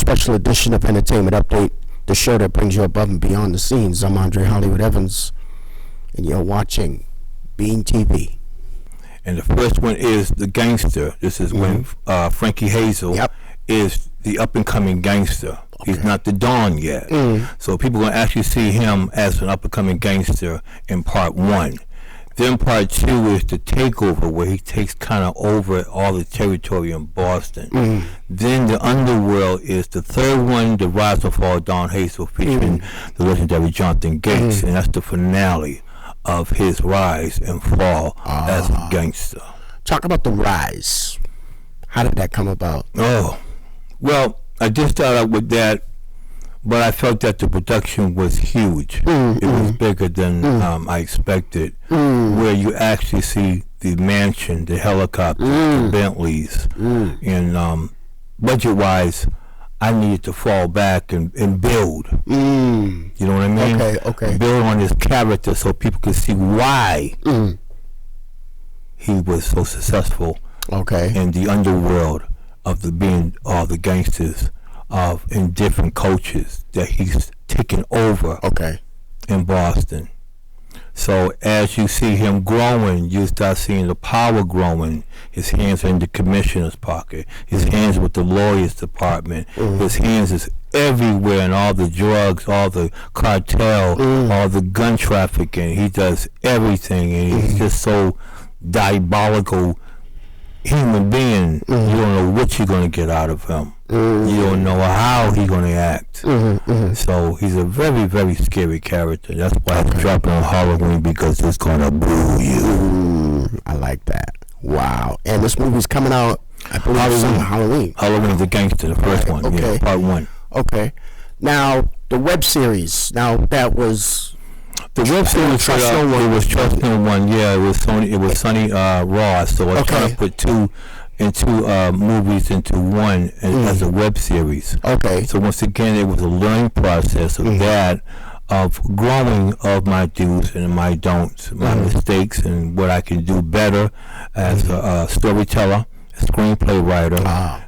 special edition of Entertainment Update, the show that brings you above and beyond the scenes. I'm Andre Hollywood Evans, and you're watching Bean TV. And the first one is The Gangster. This is when Frankie Hazel is the up-and-coming gangster. Okay. He's not the Don yet. So people are going to actually see him as an up-and-coming gangster in part one. Then part two is the takeover, where he takes kind of over all the territory in Boston. Then the underworld is the third one, the rise and fall of Don Hazel, featuring the legendary Jonathan Gates, and that's the finale of his rise and fall as a gangster. Talk about the rise. How did that come about? Oh, well, I just started out with that, but I felt that the production was huge. It was bigger than I expected, where you actually see the mansion, the helicopter, the Bentleys, and budget-wise, I needed to fall back and build. You know what I mean? Okay. Build on his character so people could see why he was so successful in the underworld of being all the gangsters in different coaches that he's taken over in Boston. So as you see him growing, you start seeing the power growing. His hands are in the commissioner's pocket. His hands with the lawyer's department. His hands is everywhere in all the drugs, all the cartel, all the gun trafficking. He does everything, and he's just so diabolical human being. You don't know what you're going to get out of him. You don't know how he's going to act. So he's a very, very scary character. That's why I'm dropping on Halloween, because it's going to boo you. I like that. Wow. And this movie's coming out, I believe, Halloween. Halloween the Gangster, the first one. Yeah, part one. Okay. Now, the web series. Now, that was... The web series was Trust No One. Yeah, it was Sonny Ross. So I was trying to put two movies into one as a web series. So once again, it was a learning process of that, of growing of my do's and my don'ts, my mistakes, and what I can do better as a storyteller, a screenplay writer.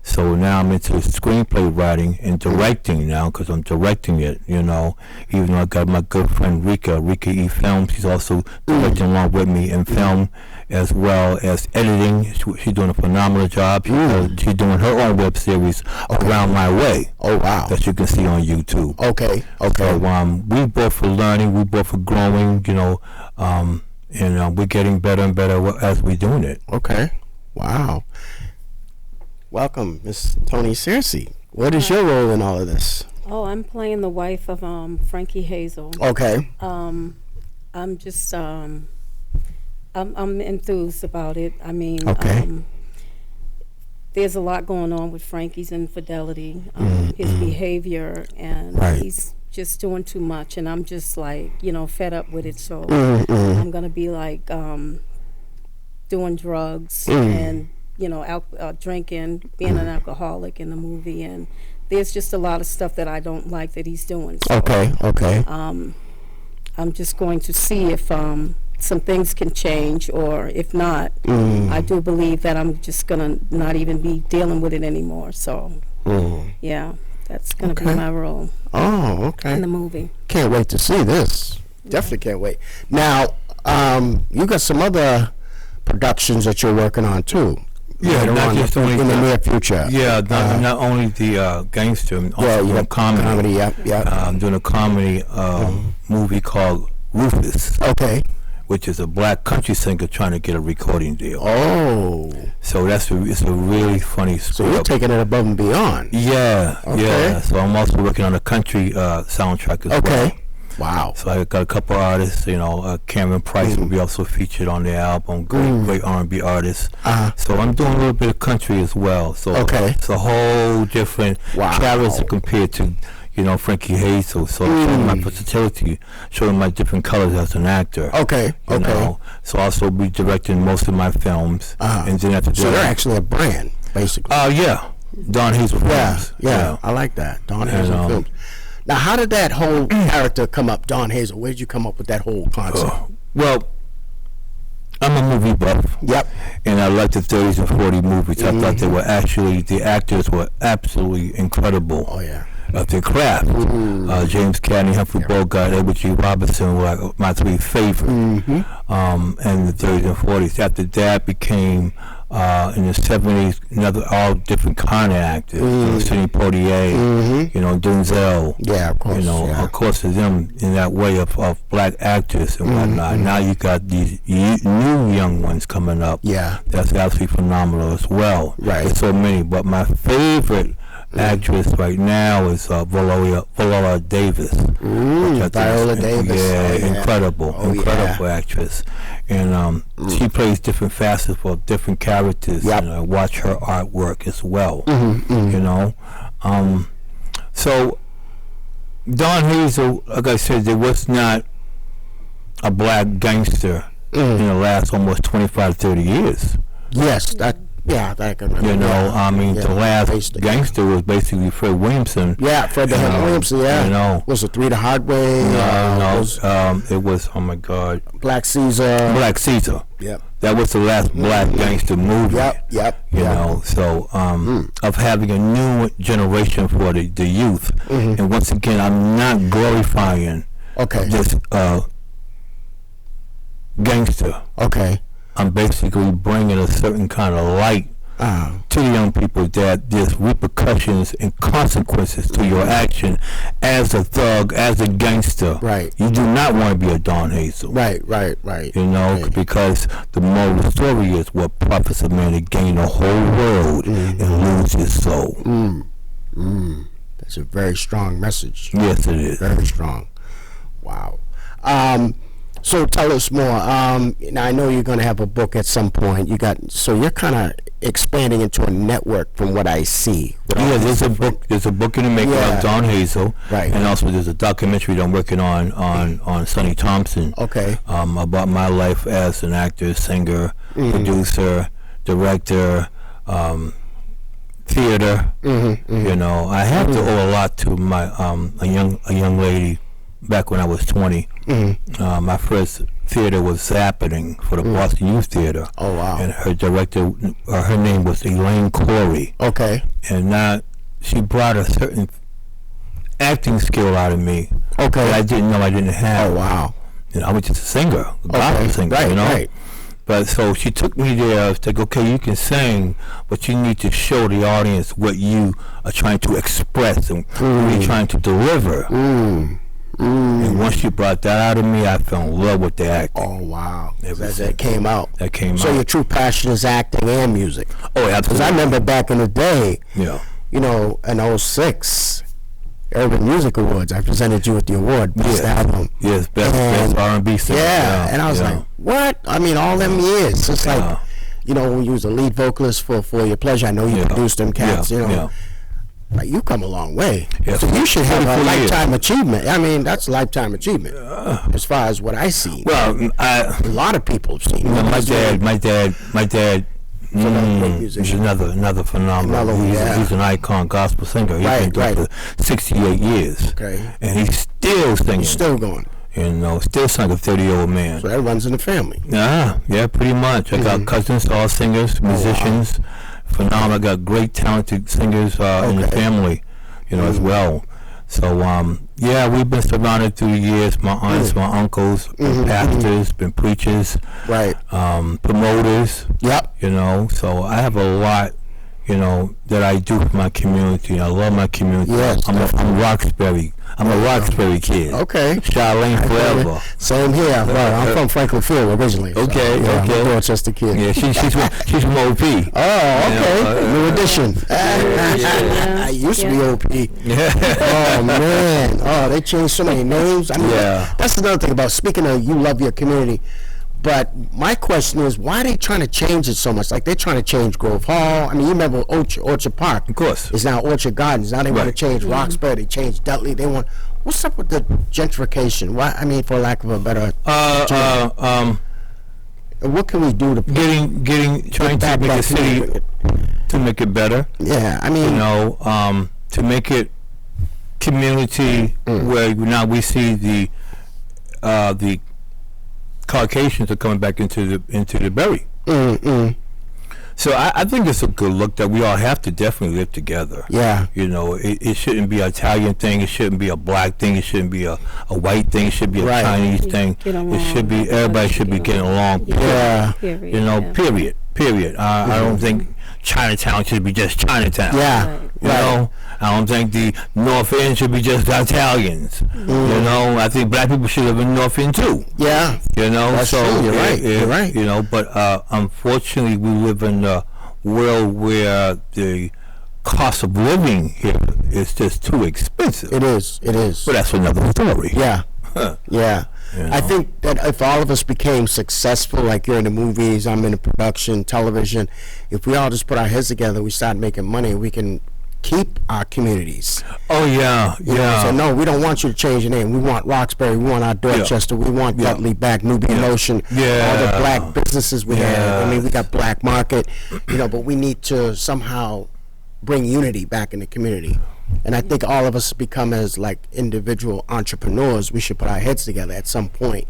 So now I'm into screenplay writing and directing now, because I'm directing it, you know, even though I got my good friend Rika E. Films. She's also directing along with me in film, as well as editing. She's doing a phenomenal job. She's doing her own web series, Around My Way. That you can see on YouTube. So we both are learning, we both are growing, you know, and we're getting better and better as we're doing it. Wow. Welcome, Miss Tony Searcy. What is your role in all of this? Oh, I'm playing the wife of Frankie Hazel. I'm just I'm enthused about it. I mean, there's a lot going on with Frankie's infidelity, his behavior, and he's just doing too much, and I'm just like, you know, fed up with it. So I'm gonna be like doing drugs and, you know, drinking, being an alcoholic in the movie, and there's just a lot of stuff that I don't like that he's doing. So, I'm just going to see if some things can change, or if not, I do believe that I'm just gonna not even be dealing with it anymore. So yeah, that's gonna be my role in the movie. Can't wait to see this. Definitely can't wait. Now, you got some other productions that you're working on too. Not just only in the near future. Not only the gangster, also doing comedy. I'm doing a comedy movie called Rufus. Which is a black country singer trying to get a recording deal. So it's a really funny story. So you're taking it above and beyond. Yeah. So I'm also working on a country soundtrack as well. Wow. So I got a couple artists, you know, Cameron Price will be also featured on the album, great R&B artist. So I'm doing a little bit of country as well. So it's a whole different character compared to, you know, Frankie Hazel. So showing my versatility, showing my different colors as an actor. You know? So I'll also be directing most of my films. And then after so they're actually a brand, basically. Don Hazel Films. Yeah, I like that. Don Hazel Films. Now, how did that whole character come up, Don Hazel? Where did you come up with that whole concept? Well, I'm a movie buff. Yep. And I like the 30s and 40s movies. I thought they were actually, the actors were absolutely incredible. Oh, yeah. Of their craft. James Cagney, Humphrey Bogart, Edward G. Robinson were like my three favorites. And the 30s and 40s. After that became, in the 70s, all different kind of actors. You know, Sidney Poitier, you know, Denzel. Yeah, of course. You know, of course, it's them in that way of black actors and whatnot. Now you got these new young ones coming up. Yeah. That's absolutely phenomenal as well. Right. There's so many, but my favorite actress right now is Viola Davis. Viola Davis. Yeah, incredible actress. And she plays different facets for different characters. Yep. And I watch her artwork as well. You know, so Don Hazel, like I said, there was not a black gangster in the last almost 25, 30 years. Yes, that I can remember. You know, I mean, the last gangster was basically Fred Williamson. Yeah, Fred the Hand Williamson, yeah. You know. Was it Three the Hard Way? It was, oh my God. Black Caesar. Black Caesar. Yep. That was the last black gangster movie. Yep. You know, so of having a new generation for the youth. And once again, I'm not glorifying this gangster. Okay. I'm basically bringing a certain kind of light to the young people that there's repercussions and consequences to your action as a thug, as a gangster. Right. You do not want to be a Don Hazel. Right. You know, because the moral of the story is what profits a man to gain the whole world and lose his soul. That's a very strong message. Yes, it is. Very strong. Wow. So tell us more. Now I know you're going to have a book at some point. You're kind of expanding into a network from what I see. Yeah, there's a book. There's a book in the making of Don Hazel, right? And also there's a documentary that I'm working on Sonny Thompson. Okay. About my life as an actor, singer, producer, director, theater. You know, I have to owe a lot to my a young lady. Back when I was 20, my first theater was happening for the Boston Youth Theater. Oh, wow. And her director, her name was Elaine Corey. Okay. And she brought a certain acting skill out of me that I didn't know I didn't have. Oh, wow. You know, I was just a singer, a gospel singer, right, you know? Right. But so she took me there. It's like, okay, you can sing, but you need to show the audience what you are trying to express and what you're trying to deliver. And once you brought that out of me, I fell in love with the acting. Oh, wow. That came out. That came out. So your true passion is acting and music. Oh, absolutely. Because I remember back in the day, you know, in 06, Urban Music Awards, I presented you with the award, Best Album. Yes, best R&B singer. Yeah, and I was like, what? I mean, all them years. It's like, you know, when you was a lead vocalist for Your Pleasure, I know you produced them cats, you know. Yeah. Like, you come a long way. Yeah, so you should have a lifetime achievement. I mean, that's a lifetime achievement as far as what I see. Well, a lot of people have seen. My dad. He's another phenomenal. He's an icon gospel singer. He's been doing it for 68 years. Okay. And he's still singing. He's still going. You know, still sounds like a 30-year-old man. So that runs in the family. Yeah, pretty much. I got cousins, all singers, musicians. Phenomenal. I got great talented singers in the family, you know, as well. So we've been surrounded through the years. My aunts, my uncles, been pastors, been preachers, promoters. Yep. You know, so I have a lot, you know, that I do for my community. I love my community. Yes, I'm Roxbury. I'm a Roxbury kid. Okay. Charlene forever. Same here. I'm from Franklin Field originally. Okay. So, I'm a Dorchester kid. Yeah, she's from OP. Oh, okay. New edition. I used to be OP. Oh man. Oh, they changed so many names. I mean, that's another thing about speaking of you love your community. But my question is, why are they trying to change it so much? Like, they're trying to change Grove Hall. I mean, you remember Orchard Park. Of course. It's now Orchard Gardens. Now they want to change Roxbury. They changed Dudley. They want... What's up with the gentrification? Why? I mean, for lack of a better term. What can we do to... Trying to make the city... To make it better. Yeah, I mean... You know, to make it community where now we see the Caucasians are coming back into the berry. So I think it's a good look that we all have to definitely live together. Yeah. You know, it shouldn't be an Italian thing. It shouldn't be a black thing. It shouldn't be a white thing. It should be a Chinese thing. It should be, everybody should be getting along. Yeah. Period. You know, period. I don't think Chinatown should be just Chinatown. Yeah. You know, I don't think the North End should be just Italians. You know, I think black people should live in North End too. Yeah. You know, that's so true. You're right. You know, but unfortunately, we live in a world where the cost of living here is just too expensive. It is. But that's another story. Yeah. Yeah. You know? I think that if all of us became successful, like you're in the movies, I'm in the production, television, if we all just put our heads together, we start making money, we can keep our communities. Oh yeah, you know, so no, we don't want you to change your name. We want Roxbury. We want our Dorchester. We want Dudley back, Nubian Ocean. All the black businesses we have. I mean, we got Black Market. You know, but we need to somehow bring unity back in the community. And I think all of us become as like individual entrepreneurs. We should put our heads together at some point.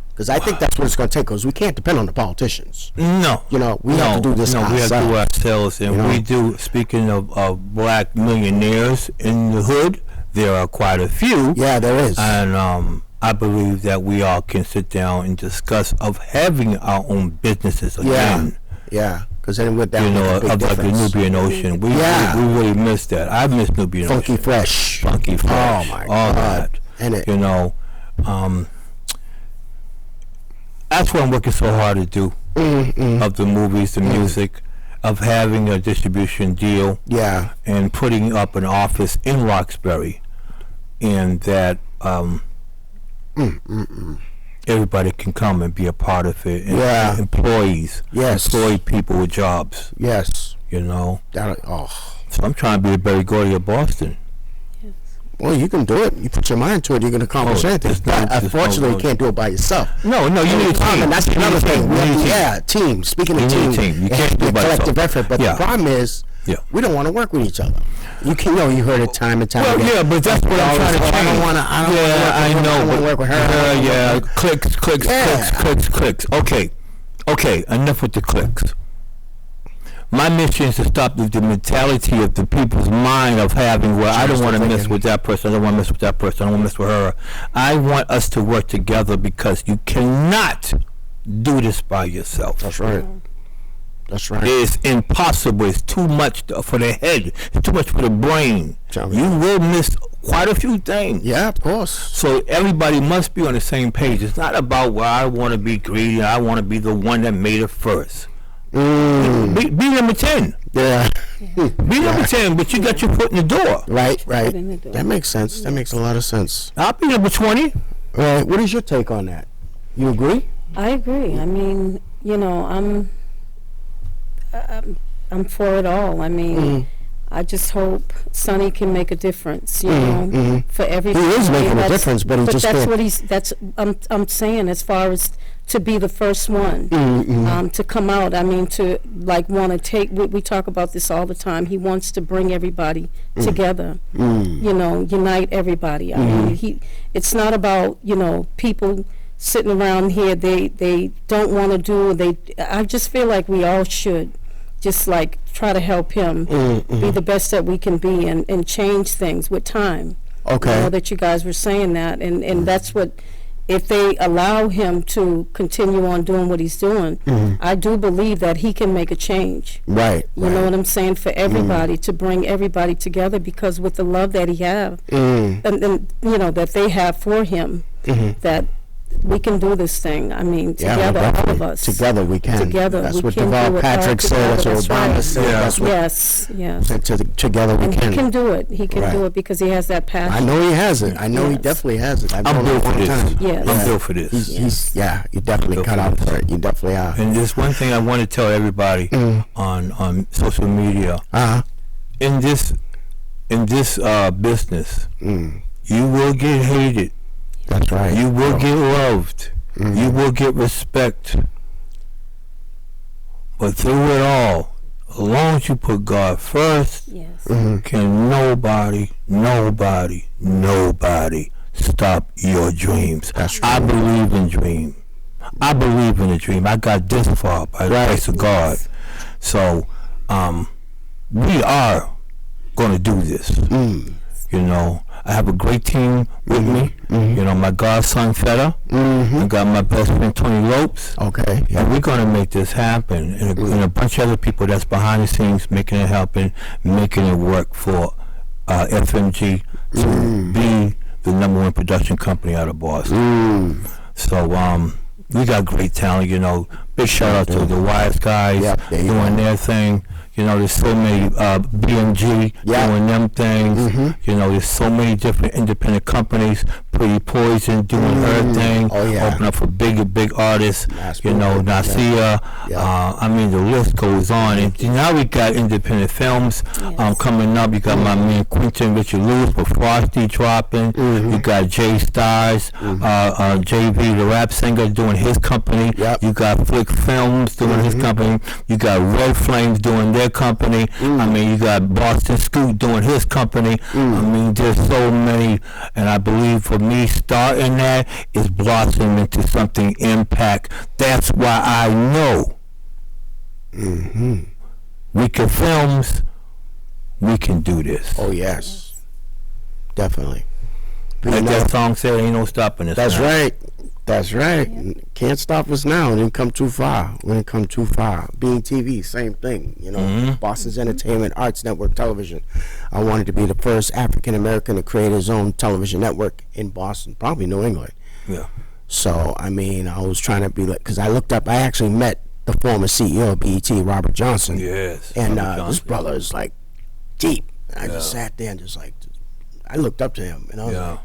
Because I think that's what it's going to take, because we can't depend on the politicians. No. You know, we have to do this ourselves. We have to do ourselves. And we do, speaking of black millionaires in the hood, there are quite a few. Yeah, there is. And I believe that we all can sit down and discuss of having our own businesses again. Yeah, because then we're down, you know, of like the Nubian Ocean. We really miss that. I miss Nubian Funky Ocean. Fresh. Funky Fresh. Oh, my all God. That. And it, you know, that's what I'm working so hard to do, of the movies, the music, of having a distribution deal, and putting up an office in Roxbury, and that everybody can come and be a part of it, and employees, employ people with jobs. Yes. You know? So I'm trying to be a Berry Gordy of Boston. Well, you can do it. You put your mind to it, you can accomplish anything. Unfortunately, you can't do it by yourself. No, you need a team. And that's another thing. Team. Speaking of team, you can't do it by collective effort. But the problem is, we don't want to work with each other. You heard it time and time again. Well, yeah, but that's what I'm trying to change. I don't want to work with her. Clicks. Okay, enough with the clicks. My mission is to stop the mentality of the people's mind of having, well, I don't want to mess with that person, I don't want to mess with that person, I don't want to mess with her. I want us to work together, because you cannot do this by yourself. That's right. It's impossible. It's too much for the head. It's too much for the brain. You will miss quite a few things. Yeah, of course. So everybody must be on the same page. It's not about, well, I want to be greedy, I want to be the one that made it first. Be number 10. Yeah. Be number 10, but you got your foot in the door. Right. That makes sense. That makes a lot of sense. I'll be number 20. Right. What is your take on that? You agree? I agree. I mean, you know, I'm for it all. I mean, I just hope Sonny can make a difference, you know, for everybody. He is making a difference, but he just can't. I'm saying, as far as to be the first one, to come out. I mean, to like want to take. We talk about this all the time. He wants to bring everybody together. You know, unite everybody. I mean, it's not about, you know, people sitting around here. They don't want to do. I just feel like we all should just like try to help him be the best that we can be, and change things with time. Okay. You know, that you guys were saying that, and that's what. If they allow him to continue on doing what he's doing, I do believe that he can make a change. Right. You know what I'm saying? For everybody, to bring everybody together, because with the love that he have, and you know, that they have for him, that we can do this thing. I mean, together, all of us. Together we can. Together that's we what can Deval do it. Patrick said. That's what Obama said. That's what Yes. Together we can. He can do it. He can do it because he has that passion. I know he has it. I know he definitely has it. I'm built for this. Yes. I'm built for this. He's you definitely cut out for it. You definitely are. And there's one thing I want to tell everybody on social media. In this business, you will get hated. That's right. You will get loved. You will get respect. But through it all, as long as you put God first, can nobody stop your dreams. That's right. I believe in dreams. I believe in the dream. I got this far by the grace of God. So we are going to do this. You know, I have a great team with me. You know, my godson Feta. I got my best friend Tony Lopes. Okay. Yeah. And we're going to make this happen. And a bunch of other people that's behind the scenes making it happen, making it work for FMG to be the #1 production company out of Boston. So we got great talent, you know. Big shout out to the Wise guys doing their thing. You know, there's so many BMG doing them things. You know, there's so many different independent companies. Pretty Poison doing her thing. Open up for big artists. You know, Nasia. I mean, the list goes on. And now we got independent films coming up. You got my man Quentin Richard Lewis with Frosty dropping. You got Jay Stars, JV, the rap singer, doing his company. You got Flick Films doing his company. You got Red Flames doing their company. I mean, you got Boston Scoot doing his company. I mean, there's so many, and I believe for me starting that is blossoming into something impact. That's why I know Wicked Films, we can do this. Oh yes, definitely. Like that song said, ain't no stopping us. That's right. That's right. Can't stop us now. Didn't come too far. We didn't come too far. Being TV, same thing. You know, Boston's Entertainment Arts Network Television. I wanted to be the first African American to create his own television network in Boston, probably New England. Yeah. So I mean, I was trying to be like, because I looked up. I actually met the former CEO of BET, Robert Johnson. Yes. And this brother is like deep. And I just sat there and just like, I looked up to him, and I was like.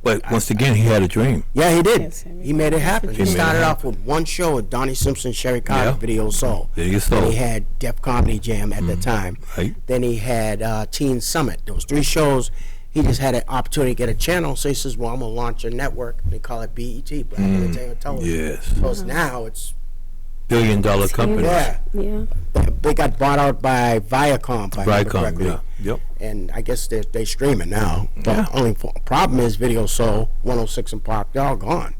But once again, he had a dream. Yeah, he did. Yes, he made it happen. He started off with one show with Donnie Simpson, Sherry Carter, Video Soul. Video Soul. Then he had Def Comedy Jam at the time. Right. Then he had Teen Summit. Those 3 shows. He just had an opportunity to get a channel. So he says, well, I'm going to launch a network. They call it BET, Black Entertainment Television. Yes. So now it's billion-dollar company. Yeah. They got bought out by Viacom. Viacom, Yep. And I guess they're streaming now. But only problem is Video Soul, 106 and Park, they're all gone.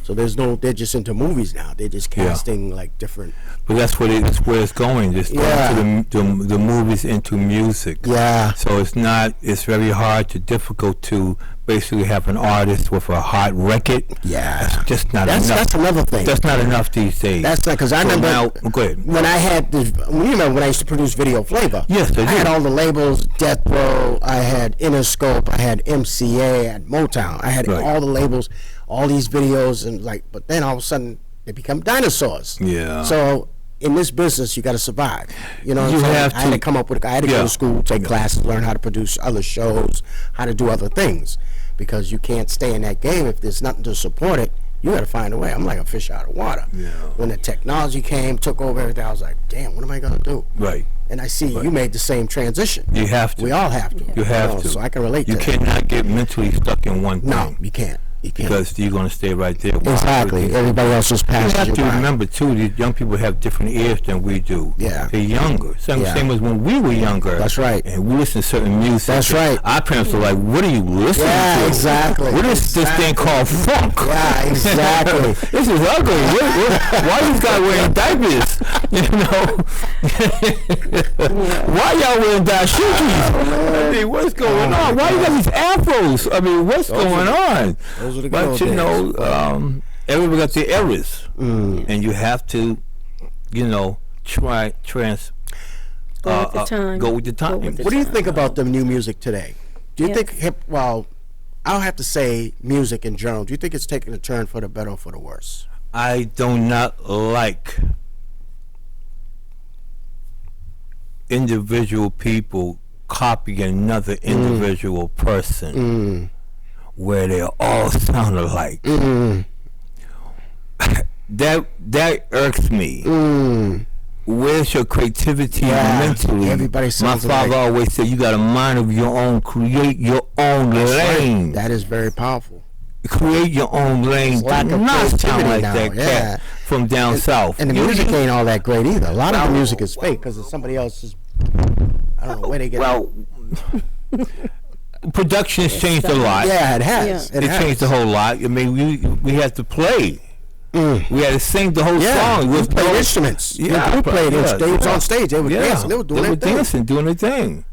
So they're just into movies now. They're just casting like different. But that's where it's going. Just into the movies into music. Yeah. So it's very hard difficult to basically have an artist with a hot record. Yeah. That's just not enough. That's another thing. That's not enough these days. That's not, because I remember go ahead. When I had this, you remember when I used to produce Video Flavor? Yes, I had all the labels, Death Row, I had Interscope, I had MCA, I had Motown. I had all the labels, all these videos, and but then all of a sudden they become dinosaurs. Yeah. So in this business, you got to survive. You know, I had to come up with. I had to go to school, take classes, learn how to produce other shows, how to do other things, because you can't stay in that game if there's nothing to support it. You got to find a way. I'm like a fish out of water. Yeah. When the technology came, took over everything, I was like, damn, what am I gonna do? Right. And I see you made the same transition. You have to. We all have to. You have to. So I can relate to that. You cannot get mentally stuck in one thing. No, you can't. Because you're going to stay right there. Exactly. Everybody else is passing. You have to remember, too, these young people have different ears than we do. Yeah. They're younger. Same as when we were younger. That's right. And we listen to certain music. That's right. Our parents were like, what are you listening to? Yeah, exactly. What is this thing called funk? Yeah, exactly. This is ugly. Why these guys wearing diapers? You know? Why y'all wearing dashikis? I mean, what's going on? Why you got these afros? I mean, what's going on? But you know, everybody got their errors, and you have to, you know, go with the time. What do you think about the new music today? Do you think I'll have to say music in general. Do you think it's taking a turn for the better or for the worse? I do not like individual people copying another individual person. Where they all sound alike. That irks me. Where's your creativity mentally? Everybody sounds My father always said, you got a mind of your own, create your own lane. Right. That is very powerful. Create your own lane. Do not sound like that cat from down south. And the music ain't all that great either. A lot of the music is fake because it's somebody else's. I don't know where they get it. Production has changed a lot. Yeah, it has. It changed a whole lot. I mean, we have to play We had to sing the whole song. We played instruments. Yeah, we played instruments. They was on stage. They were dancing. They were doing their thing. Dancing, doing their thing.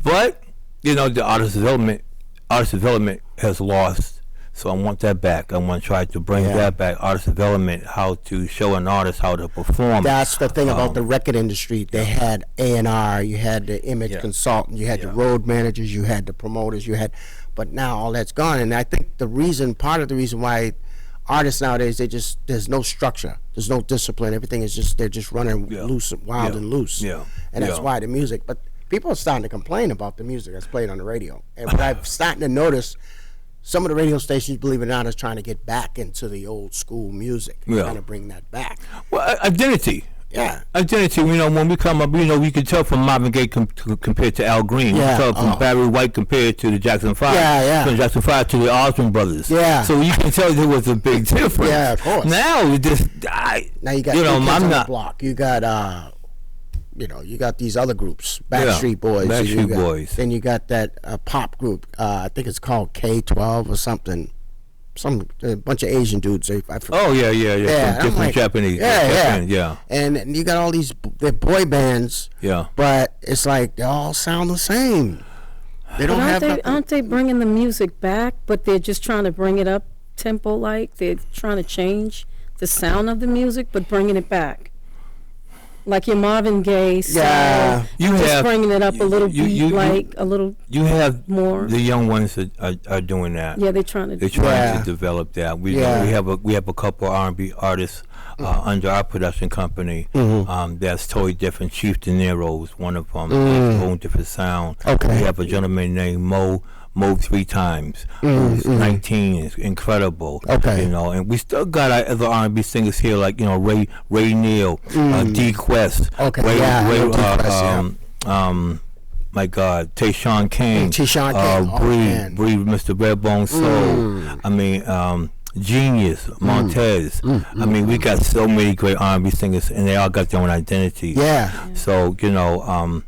But you know, the artist development has lost. So I want that back. I want to try to bring that back. Artist development, how to show an artist how to perform. That's the thing about the record industry. They had A&R, you had the image consultant, you had the road managers, you had the promoters, but now all that's gone. And I think part of the reason why artists nowadays, there's no structure, there's no discipline. Everything is they're just running loose, wild and loose. Yeah. And that's why the music. But people are starting to complain about the music that's played on the radio. And what I'm starting to notice. Some of the radio stations, believe it or not, is trying to get back into the old school music. Trying to bring that back. Well, identity. Yeah. Identity, you know, when we come up, you know, we can tell from Marvin Gaye compared to Al Green. We can tell from Barry White compared to the Jackson 5. From Jackson 5 to the Osmond Brothers. Yeah. So you can tell there was a big difference. Yeah, of course. Now, now you got on the block. You got, you got these other groups, Backstreet Boys. Backstreet Boys. Then you got that pop group. I think it's called K-12 or something. A bunch of Asian dudes. Yeah. Different Japanese. Yeah. And you got all these boy bands. Yeah. But it's like they all sound the same. They don't aren't they bringing the music back? But they're just trying to bring it up tempo like. They're trying to change the sound of the music, but bringing it back. Like your Marvin Gaye style, just bringing it up a little a little. You have more. The young ones that are doing that. Yeah, they're trying to develop that. We have a couple R&B artists under our production company. That's totally different. Chief De Niro's one of them. Has a whole different sound. Okay. We have a gentleman named Mo 3 times, who's 19, is incredible. Okay. You know, and we still got our other R&B singers here, like, you know, Ray Neal, D Quest. Okay. My God, Tayshaun King. Bree, Mr. Redbone Soul. I mean, Genius, Montez. I mean, we got so many great R&B singers, and they all got their own identity. Yeah. So, you know,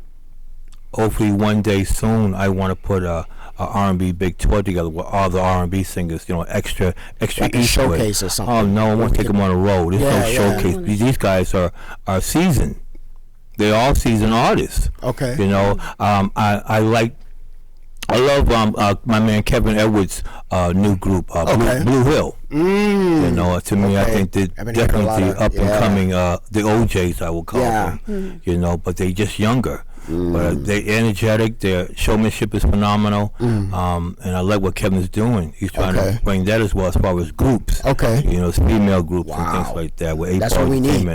hopefully one day soon, I want to put a R&B big tour together with all the R&B singers, you know, extra like a showcase or something. Oh no, I want to take them on the road. There's no showcase. These guys are seasoned. They're all seasoned artists. Okay. You know, I love my man Kevin Edwards' new group, Blue Hill. You know, to me, I think they're definitely up and coming. The OJs, I will call them. You know, but they're just younger. But they're energetic. Their showmanship is phenomenal. And I like what Kevin's doing. He's trying to bring that as well as far as groups. Okay. You know, female groups and things like that. That's what we need.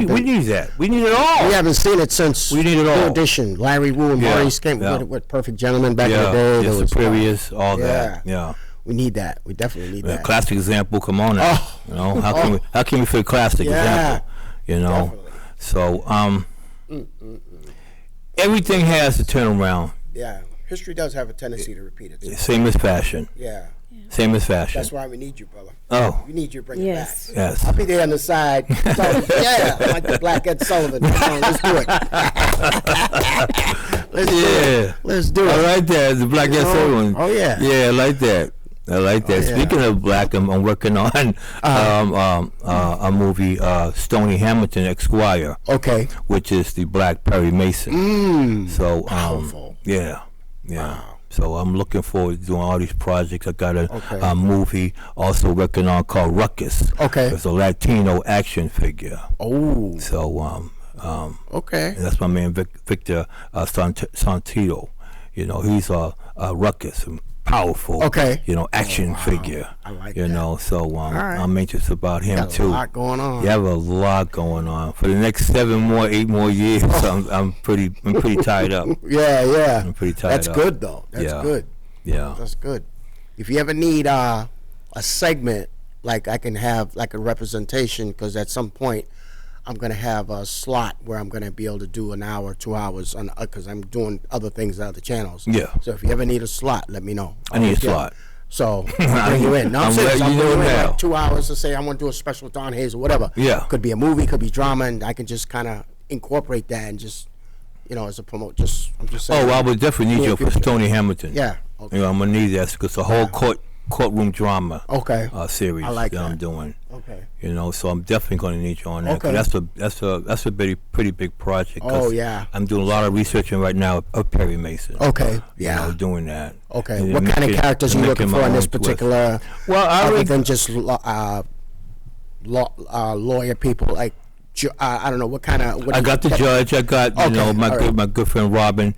We need that. We need it all. We haven't seen it since we need it all. Audition. Larry Wu and Maurice came with Perfect Gentlemen back in the day. The Superiors, all that. Yeah. We need that. We definitely need that. Classic example. Come on now. You know, how can we fit classic example? You know. Definitely. So everything has to turn around. Yeah. History does have a tendency to repeat itself. Same as fashion. Yeah. Same as fashion. That's why we need you, brother. Oh. We need you to bring it back. Yes. I'll be there on the side. Like the Black Ed Sullivan. Come on, let's do it. Let's do it. I like that. The Black Ed Sullivan. Oh, yeah. Yeah, I like that. Speaking of black, I'm working on a movie, Stony Hamilton Esquire. Okay. Which is the Black Perry Mason. So powerful. Yeah. Wow. So I'm looking forward to doing all these projects. I got a movie also working on called Ruckus. Okay. It's a Latino action figure. Oh. So okay. That's my man Victor Santito. You know, he's a Ruckus. Powerful, you know, action figure. I like you that. know, so I'm anxious about him got too. A lot going on. You have a lot going on for the next 8 more years. I'm pretty tied up. Yeah. I'm pretty tied That's up. good though. That's good. Yeah. That's good. If you ever need a segment, like I can have like a representation, because at some point I'm going to have a slot where I'm going to be able to do an hour, 2 hours, because I'm doing other things on other channels. Yeah. So if you ever need a slot, let me know. I need a slot. So I'll bring you in. No, I'm serious. I'll bring you in now. like 2 hours to say I want to do a special with Don Hayes or whatever. Yeah. Could be a movie, could be drama, and I can just kind of incorporate that and just, you know, as a promote. I'm just saying. Oh, I would definitely need you for Stony Hamilton. Yeah. Okay. You know, I'm going to need that because the whole court courtroom drama. Okay. Series I that I'm doing. Okay. You know, so I'm definitely going to need you on that. Okay. That's a pretty big project. Oh yeah. I'm doing a lot of researching right now of Perry Mason. Okay. Yeah. You know, doing that. Okay. What kind of characters are you looking for in this particular? Well, other than just lawyer people, like I don't know what kind of. I got the judge. I got my good friend Robin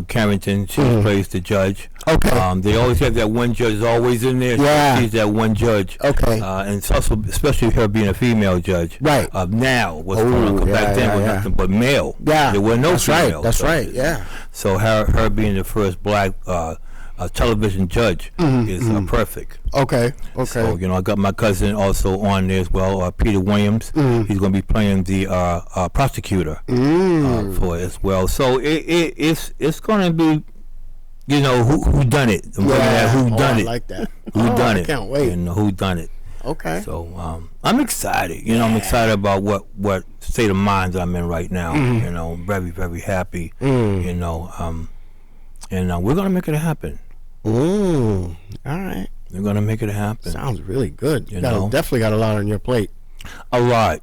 Carrington. She plays the judge. Okay. They always have that one judge always in there. Yeah. She's that one judge. Okay. And it's also, especially her being a female judge. Right. Now, what's going on? Back then was nothing but male. Yeah. There were no female. That's right. Yeah. So her being the first black television judge is perfect. Okay. So, you know, I got my cousin also on there as well, Peter Williams. He's going to be playing the prosecutor for it as well. So it's going to be, you know, who done it. Who done it. I like that. Who done it. I can't wait. And who done it. Okay. So I'm excited. You know, I'm excited about what state of mind I'm in right now. You know, very, very happy. You know, and we're going to make it happen. All right. We're going to make it happen. Sounds really good. You know? Definitely got a lot on your plate. A lot.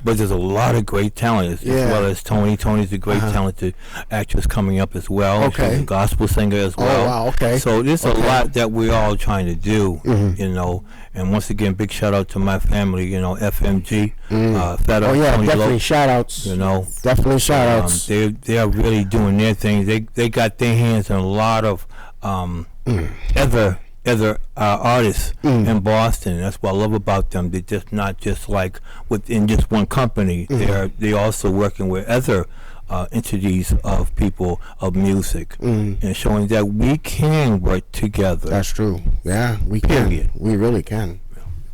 But there's a lot of great talent, as well as Tony. Tony's a great talented actress coming up as well. Okay. She's a gospel singer as well. Oh, wow. Okay. So there's a lot that we're all trying to do, you know. And once again, big shout out to my family, you know, FMG. Fed oh, yeah, Tony definitely Loke, shout outs. You know. Definitely shout outs. They are really doing their thing. They got their hands in a lot of other artists in Boston. That's what I love about them. They're just not just like within just one company. They're also working with other entities of people of music and showing that we can work together. That's true. Yeah, we Period. can. We really can.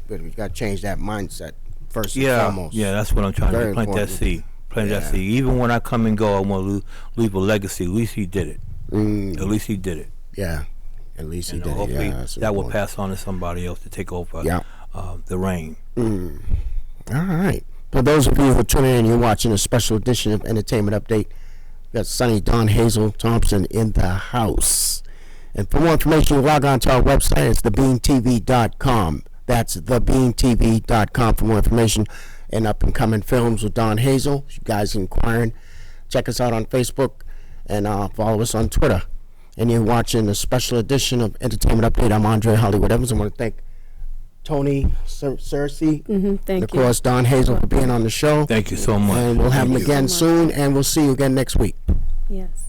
But we got to change that mindset first and foremost. Yeah, that's what I'm trying to do. Plant important. that seed. Plant that seed. Even when I come and go, I want to leave a legacy. At least he did it. At least he did it. Yeah. At least he did it. Hopefully Yeah, that will pass on to somebody else to take over the reign. All right. For those of you who are tuning in, you're watching a special edition of Entertainment Update. We got Sonny, Don, Hazel, Thompson in the house. And for more information, log on to our website. It's thebeantv.com. That's thebeantv.com for more information and up-and-coming films with Don Hazel. If you guys are inquiring, check us out on Facebook and follow us on Twitter. And you're watching a special edition of Entertainment Update. I'm Andre Hollywood Evans. I want to thank Tony Cersei. Thank you. And of course, Don Hazel for being on the show. Thank you so much. And we'll have him again soon, and we'll see you again next week. Yes.